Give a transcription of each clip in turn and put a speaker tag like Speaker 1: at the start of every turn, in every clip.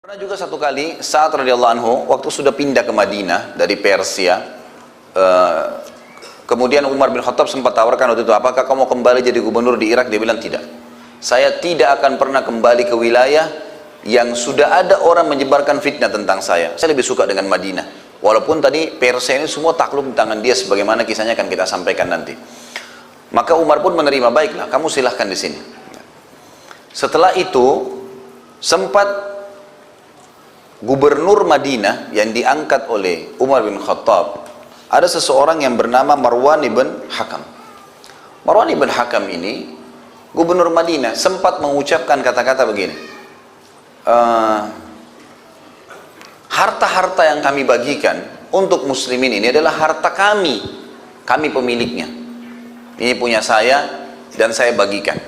Speaker 1: Pernah juga satu kali Sa'ad radhiyallahu anhu waktu sudah pindah ke Madinah dari Persia, kemudian Umar bin Khattab sempat tawarkan waktu itu, apakah kamu kembali jadi gubernur di Irak? Dia bilang tidak. Saya tidak akan pernah kembali ke wilayah yang sudah ada orang menyebarkan fitnah tentang saya. Saya lebih suka dengan Madinah. Walaupun tadi Persia ini semua takluk di tangan dia, sebagaimana kisahnya akan kita sampaikan nanti. Maka Umar pun menerima, baiklah, kamu silahkan di sini. Setelah itu sempat gubernur Madinah yang diangkat oleh Umar bin Khattab, ada seseorang yang bernama Marwan ibn Hakam. Marwan ibn Hakam ini gubernur Madinah, sempat mengucapkan kata-kata begini, harta-harta yang kami bagikan untuk muslimin ini adalah harta kami pemiliknya, ini punya saya dan saya bagikan.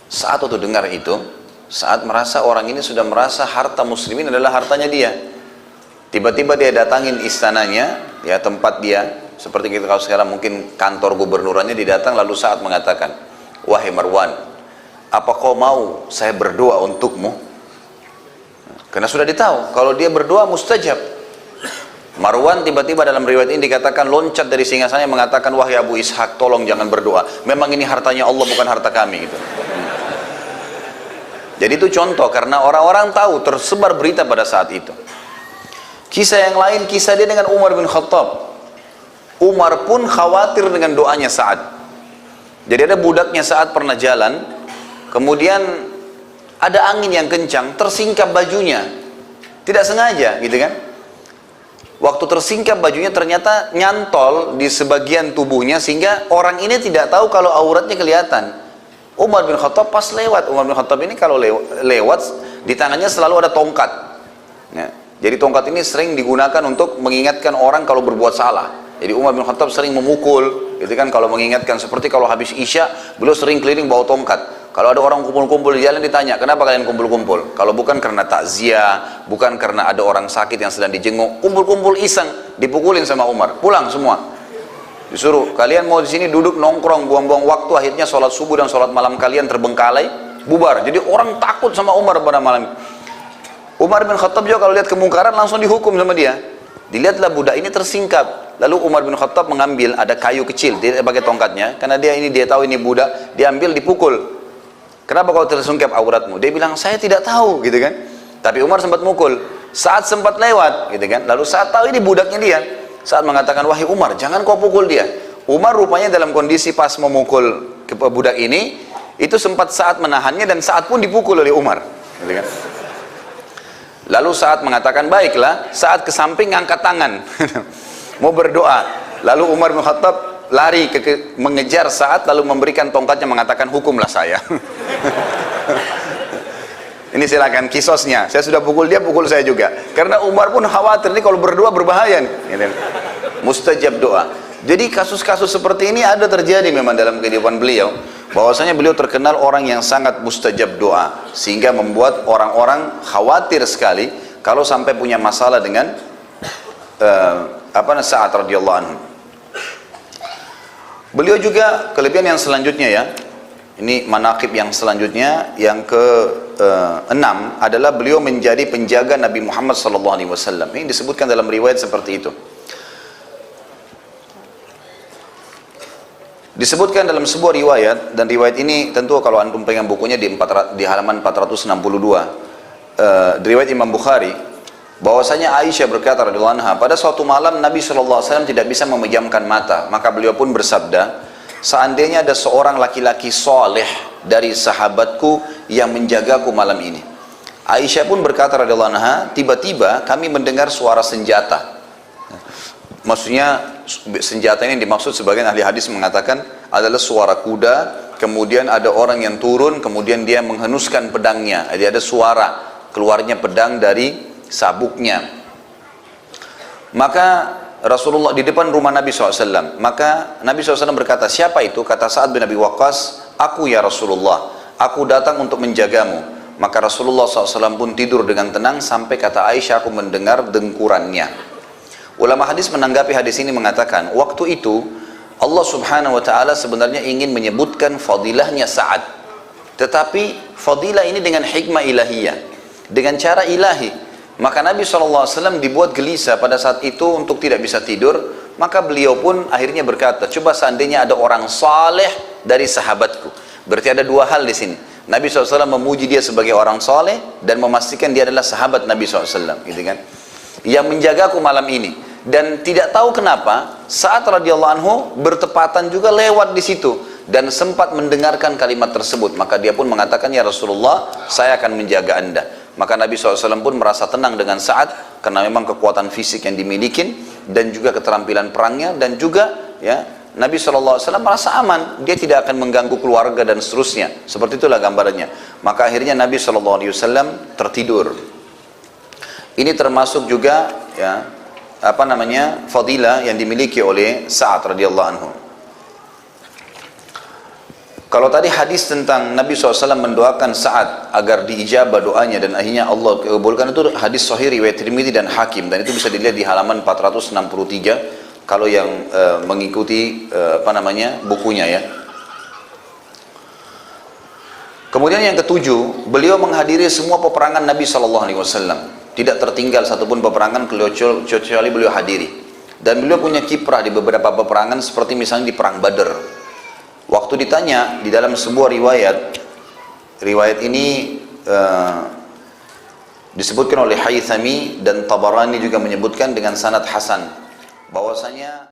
Speaker 1: Saat waktu dengar itu, saat merasa orang ini sudah merasa harta muslimin adalah hartanya dia, tiba-tiba dia datangin istananya, ya tempat dia, seperti kita tahu sekarang mungkin kantor gubernurannya, didatang, lalu Saat mengatakan, wahai Marwan, apa kau mau saya berdoa untukmu? Karena sudah ditahu kalau dia berdoa mustajab. Marwan tiba-tiba dalam riwayat ini dikatakan loncat dari singgasananya mengatakan, wahai Abu Ishaq, tolong jangan berdoa, memang ini hartanya Allah bukan harta kami gitu. Jadi itu contoh, karena orang-orang tahu, tersebar berita pada saat itu. Kisah yang lain, kisah dia dengan Umar bin Khattab. Umar pun khawatir dengan doanya Sa'ad. Jadi ada budaknya Sa'ad pernah jalan, kemudian ada angin yang kencang, tersingkap bajunya. Tidak sengaja gitu kan. Waktu tersingkap bajunya ternyata nyantol di sebagian tubuhnya, sehingga orang ini tidak tahu kalau auratnya kelihatan. Umar bin Khattab pas lewat, Umar bin Khattab ini kalau lewat di tangannya selalu ada tongkat ya. Jadi tongkat ini sering digunakan untuk mengingatkan orang kalau berbuat salah. Jadi Umar bin Khattab sering memukul gitu kan, kalau mengingatkan, seperti kalau habis Isya beliau sering keliling bawa tongkat. Kalau ada orang kumpul-kumpul di jalan ditanya, kenapa kalian kumpul-kumpul? Kalau bukan karena takziah, bukan karena ada orang sakit yang sedang dijenguk, kumpul-kumpul iseng, dipukulin sama Umar, pulang semua. Disuruh, kalian mau di sini duduk nongkrong buang-buang waktu, akhirnya sholat subuh dan sholat malam kalian terbengkalai, bubar. Jadi orang takut sama Umar pada malam. Umar bin Khattab juga kalau lihat kemungkaran langsung dihukum sama dia. Dilihatlah budak ini tersingkap, lalu Umar bin Khattab mengambil, ada kayu kecil dia pakai tongkatnya, karena dia tahu ini budak, dia ambil, dipukul. Kenapa kau tersingkap auratmu? Dia bilang, saya tidak tahu gitu kan. Tapi Umar sempat mukul, Saat sempat lewat gitu kan, lalu Saat tahu ini budaknya dia. Saat mengatakan, wahai Umar, jangan kau pukul dia. Umar rupanya dalam kondisi pas memukul ke budak ini, itu sempat Saat menahannya, dan Saat pun dipukul oleh Umar gitu kan? Lalu Saat mengatakan, baiklah. Saat ke samping ngangkat tangan mau berdoa, lalu Umar bin Khattab lari mengejar Saat, lalu memberikan tongkatnya mengatakan, hukumlah saya. Ini silakan kisosnya, saya sudah pukul dia, pukul saya juga. Karena Umar pun khawatir, ini kalau berdoa berbahaya nih. Mustajab doa. Jadi kasus-kasus seperti ini ada terjadi memang dalam kehidupan beliau, bahwasanya beliau terkenal orang yang sangat mustajab doa, sehingga membuat orang-orang khawatir sekali kalau sampai punya masalah dengan Sa'ad radhiyallahu anhu. Beliau juga kelebihan yang selanjutnya ya, ini manaqib yang selanjutnya, yang ke-6 adalah beliau menjadi penjaga Nabi Muhammad SAW. Ini disebutkan dalam riwayat seperti itu. Disebutkan dalam sebuah riwayat, dan riwayat ini tentu kalau antum pengen bukunya di halaman 462, riwayat Imam Bukhari, bahwasanya Aisyah berkata radhiyallahu anha, pada suatu malam Nabi SAW tidak bisa memejamkan mata, maka beliau pun bersabda, seandainya ada seorang laki-laki soleh dari sahabatku yang menjagaku malam ini. Aisyah pun berkata radhiyallahu anha, tiba-tiba kami mendengar suara senjata. Maksudnya senjata ini dimaksud, sebagian ahli hadis mengatakan adalah suara kuda, kemudian ada orang yang turun, kemudian dia menghenuskan pedangnya. Jadi ada suara keluarnya pedang dari sabuknya. Maka Rasulullah di depan rumah Nabi SAW, maka Nabi SAW berkata, siapa itu? Kata Sa'ad bin Abi Waqqas, aku ya Rasulullah, aku datang untuk menjagamu. Maka Rasulullah SAW pun tidur dengan tenang sampai kata Aisyah, aku mendengar dengkurannya. Ulama hadis menanggapi hadis ini mengatakan, waktu itu Allah Subhanahu wa Ta'ala sebenarnya ingin menyebutkan fadilahnya Sa'ad, tetapi fadilah ini dengan hikmah ilahiyah. dengan cara ilahi. Maka Nabi SAW dibuat gelisah pada saat itu untuk tidak bisa tidur. Maka beliau pun akhirnya berkata, coba seandainya ada orang saleh dari sahabatku. Berarti ada dua hal di sini. Nabi SAW memuji dia sebagai orang saleh dan memastikan dia adalah sahabat Nabi SAW, gitu kan? Yang menjagaku malam ini. Dan tidak tahu kenapa saat radhiyallahu anhu bertepatan juga lewat di situ dan sempat mendengarkan kalimat tersebut. Maka dia pun mengatakan, ya Rasulullah, saya akan menjaga anda. Maka Nabi SAW pun merasa tenang dengan Sa'ad karena memang kekuatan fisik yang dimiliki dan juga keterampilan perangnya, dan juga ya Nabi SAW merasa aman, dia tidak akan mengganggu keluarga dan seterusnya. Seperti itulah gambarannya. Maka akhirnya Nabi SAW tertidur. Ini termasuk juga ya fadilah yang dimiliki oleh Sa'ad radhiyallahu anhu. Kalau tadi hadis tentang Nabi SAW mendoakan Sa'ad agar diijabah doanya dan akhirnya Allah kabulkan, itu hadis sahih riwayat Tirmidzi dan Hakim, dan itu bisa dilihat di halaman 463 kalau yang mengikuti bukunya ya. Kemudian yang ketujuh, beliau menghadiri semua peperangan Nabi SAW. Tidak tertinggal satupun peperangan kecuali beliau hadiri. Dan beliau punya kiprah di beberapa peperangan, seperti misalnya di perang Badar. Waktu ditanya di dalam sebuah riwayat ini disebutkan oleh Haythami dan Tabarani juga menyebutkan dengan sanad hasan bahwasanya